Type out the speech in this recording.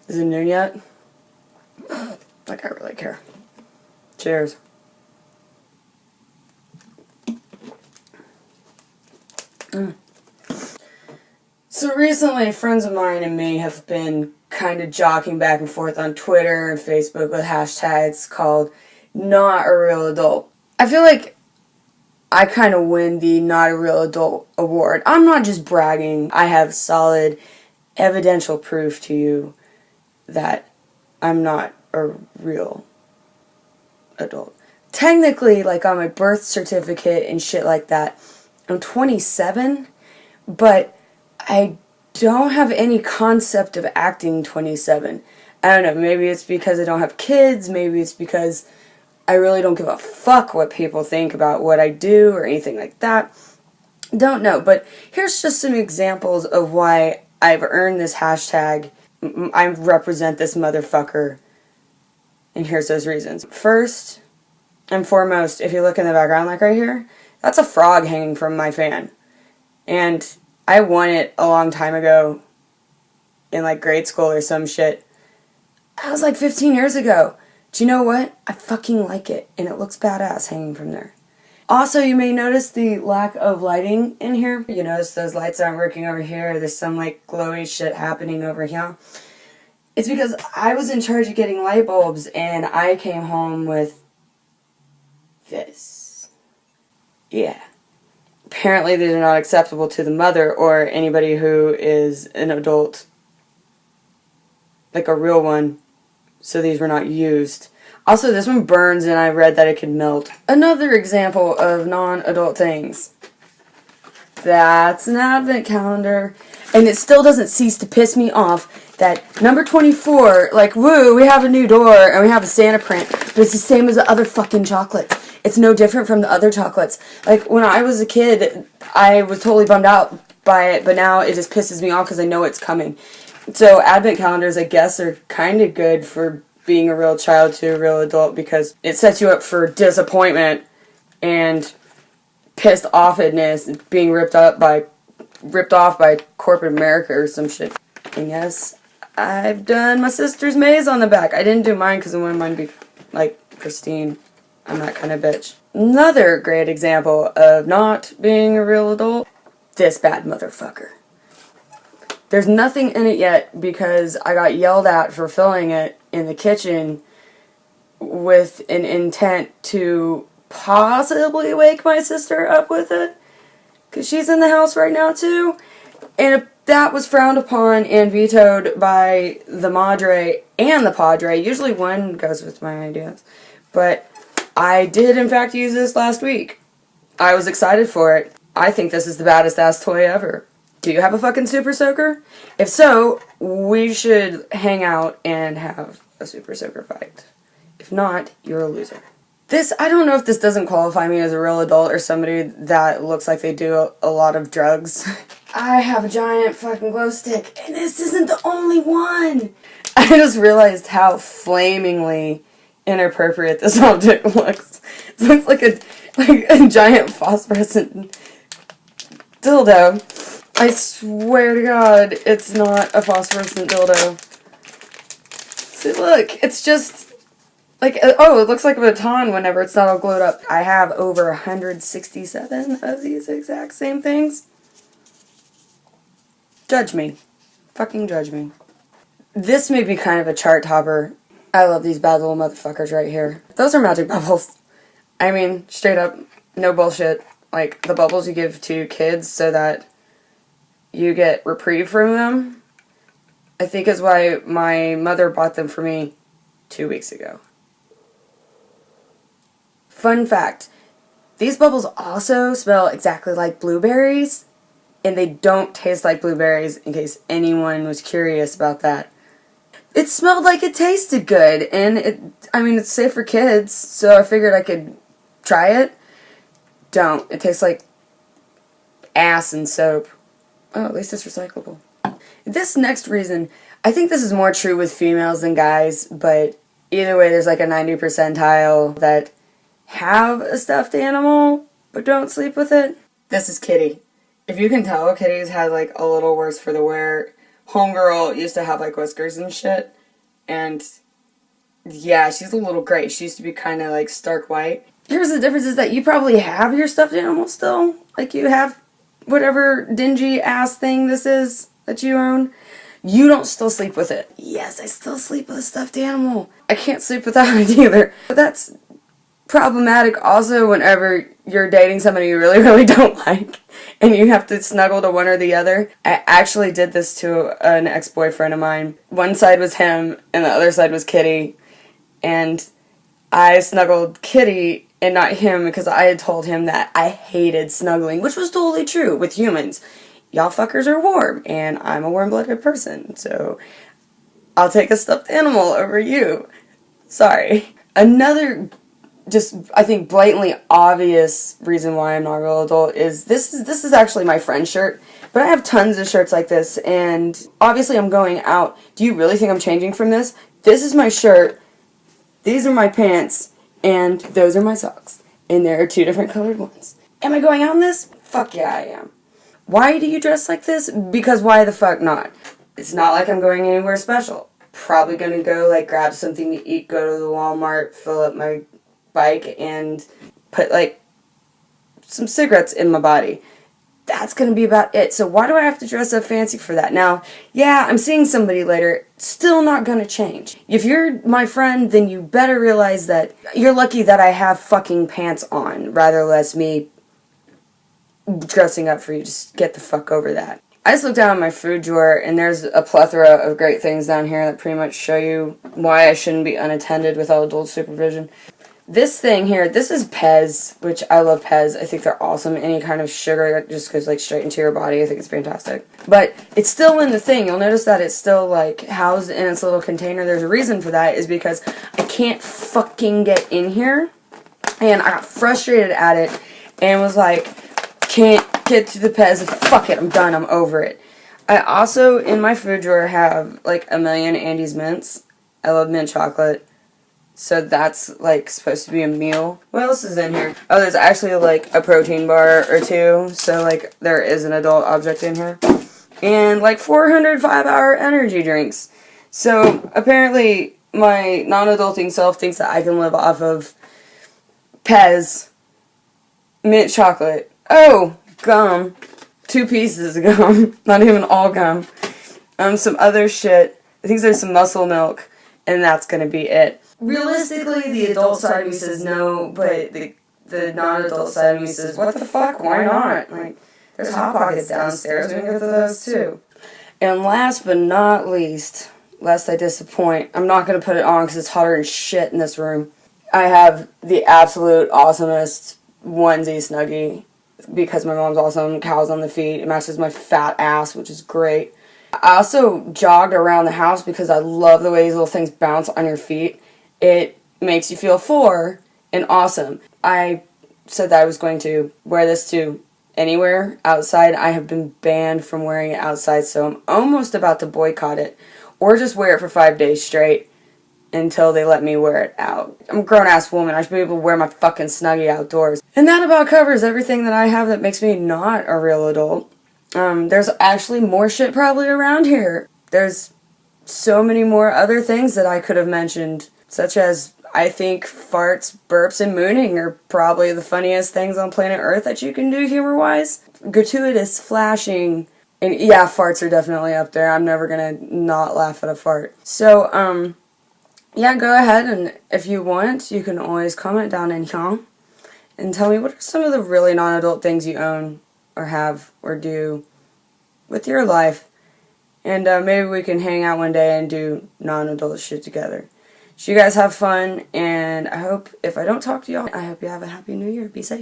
Is it noon yet? Like, I really care. Cheers. So recently, friends of mine and me have been kind of jockeying back and forth on Twitter and Facebook with hashtags called Not a Real Adult. I feel like I kind of win the Not a Real Adult award. I'm not just bragging. I have solid evidential proof to you that I'm not a real adult. Technically, like on my birth certificate and shit like that, I'm 27, but I don't have any concept of acting 27. I don't know, maybe it's because I don't have kids, maybe it's because I really don't give a fuck what people think about what I do or anything like that. Don't know, but here's just some examples of why I've earned this hashtag. I represent this motherfucker, and here's those reasons. First and foremost, if you look in the background, like right here, that's a frog hanging from my fan. And I won it a long time ago in like grade school or some shit. That was like 15 years ago. Do you know what? I fucking like it, and it looks badass hanging from there. Also, you may notice the lack of lighting in here. You notice those lights aren't working over here. There's some like glowy shit happening over here. It's because I was in charge of getting light bulbs, and I came home with this. Yeah. Apparently these are not acceptable to the mother or anybody who is an adult. Like a real one. So these were not used. Also, this one burns, and I read that it could melt. Another example of non-adult things. That's an advent calendar. And it still doesn't cease to piss me off that number 24, like, woo, we have a new door, and we have a Santa print, but it's the same as the other fucking chocolates. It's no different from the other chocolates. Like, when I was a kid, I was totally bummed out by it, but now it just pisses me off because I know it's coming. So advent calendars, I guess, are kind of good for being a real child to a real adult because it sets you up for disappointment and pissed offedness, being ripped off by corporate America or some shit. And yes, I've done my sister's maze on the back. I didn't do mine because I wanted mine to be like pristine. I'm that kind of bitch. Another great example of not being a real adult. This bad motherfucker. There's nothing in it yet because I got yelled at for filling it in the kitchen with an intent to possibly wake my sister up with it. Because she's in the house right now too. And that was frowned upon and vetoed by the madre and the padre. Usually one goes with my ideas. But I did in fact use this last week. I was excited for it. I think this is the baddest ass toy ever. Do you have a fucking super soaker? If so, we should hang out and have a super soaker fight. If not, you're a loser. This, I don't know if this doesn't qualify me as a real adult or somebody that looks like they do a lot of drugs. I have a giant fucking glow stick, and this isn't the only one! I just realized how flamingly inappropriate this object looks. It looks like a giant phosphorescent dildo. I swear to God, it's not a phosphorescent dildo. See, look, it's just, like, oh, it looks like a baton whenever it's not all glowed up. I have over 167 of these exact same things. Judge me. Fucking judge me. This may be kind of a chart topper. I love these bad little motherfuckers right here. Those are magic bubbles. I mean, straight up, no bullshit. Like, the bubbles you give to kids so that you get reprieve from them, I think is why my mother bought them for me 2 weeks ago. Fun fact, these bubbles also smell exactly like blueberries, and they don't taste like blueberries, in case anyone was curious about that. It smelled like it tasted good, and it's safe for kids, so I figured I could try it. Don't. It tastes like ass and soap. Oh, at least it's recyclable. This next reason, I think this is more true with females than guys, but either way, there's like a 90 percentile that have a stuffed animal, but don't sleep with it. This is Kitty. If you can tell, Kitty's had like a little worse for the wear homegirl used to have, like, whiskers and shit. And, yeah, she's a little gray. She used to be kind of, like, stark white. Here's the difference is that you probably have your stuffed animal still. Like, you have whatever dingy-ass thing this is that you own. You don't still sleep with it. Yes, I still sleep with a stuffed animal. I can't sleep without it either. But that's problematic also whenever you're dating somebody you really, really don't like and you have to snuggle to one or the other. I actually did this to an ex-boyfriend of mine. One side was him and the other side was Kitty. And I snuggled Kitty and not him because I had told him that I hated snuggling, which was totally true with humans. Y'all fuckers are warm, and I'm a warm-blooded person, so I'll take a stuffed animal over you. Sorry. Another, just, I think, blatantly obvious reason why I'm not a real adult is this is actually my friend's shirt, but I have tons of shirts like this, and obviously I'm going out. Do you really think I'm changing from this? This is my shirt, these are my pants, and those are my socks. And there are 2 different colored ones. Am I going out in this? Fuck yeah, I am. Why do you dress like this? Because why the fuck not? It's not like I'm going anywhere special. Probably gonna go, like, grab something to eat, go to the Walmart, fill up my bike, and put, like, some cigarettes in my body. That's gonna be about it. So why do I have to dress up fancy for that? Now, yeah, I'm seeing somebody later. Still not gonna change. If you're my friend, then you better realize that you're lucky that I have fucking pants on, rather less me dressing up for you. Just get the fuck over that. I just looked down at my food drawer and there's a plethora of great things down here that pretty much show you why I shouldn't be unattended without adult supervision. This thing here, this is Pez, which I love Pez. I think they're awesome. Any kind of sugar that just goes, like, straight into your body, I think it's fantastic. But it's still in the thing. You'll notice that it's still, like, housed in its little container. There's a reason for that, is because I can't fucking get in here. And I got frustrated at it and was like, can't get to the Pez. Fuck it, I'm done. I'm over it. I also, in my food drawer, have, like, a million Andes mints. I love mint chocolate. So that's, like, supposed to be a meal. What else is in here? Oh, there's actually, like, a protein bar or 2. So, like, there is an adult object in here. And, like, 400 5-hour energy drinks. So, apparently, my non-adulting self thinks that I can live off of Pez, mint chocolate. Oh, gum. 2 pieces of gum. Not even all gum. Some other shit. I think there's some muscle milk. And that's gonna be it. Realistically, the adult side of me says no, but the non-adult side of me says, what the fuck, why not? Like, there's Hot Pockets downstairs, we can go to those too. And last but not least, lest I disappoint, I'm not gonna put it on because it's hotter than shit in this room. I have the absolute awesomest onesie snuggie because my mom's awesome, cows on the feet, it matches my fat ass, which is great. I also jogged around the house because I love the way these little things bounce on your feet. It makes you feel 4 and awesome. I said that I was going to wear this to anywhere outside. I have been banned from wearing it outside, so I'm almost about to boycott it. Or just wear it for 5 days straight until they let me wear it out. I'm a grown-ass woman. I should be able to wear my fucking snuggie outdoors. And that about covers everything that I have that makes me not a real adult. There's actually more shit probably around here. There's so many more other things that I could have mentioned, such as, I think farts, burps, and mooning are probably the funniest things on planet Earth that you can do humor-wise. Gratuitous flashing, and yeah, farts are definitely up there. I'm never gonna not laugh at a fart. So, yeah, go ahead, and if you want, you can always comment down in here and tell me what are some of the really non-adult things you own or have or do with your life, and maybe we can hang out one day and do non-adult shit together. So you guys have fun, and I hope, if I don't talk to y'all, I hope you have a happy new year. Be safe.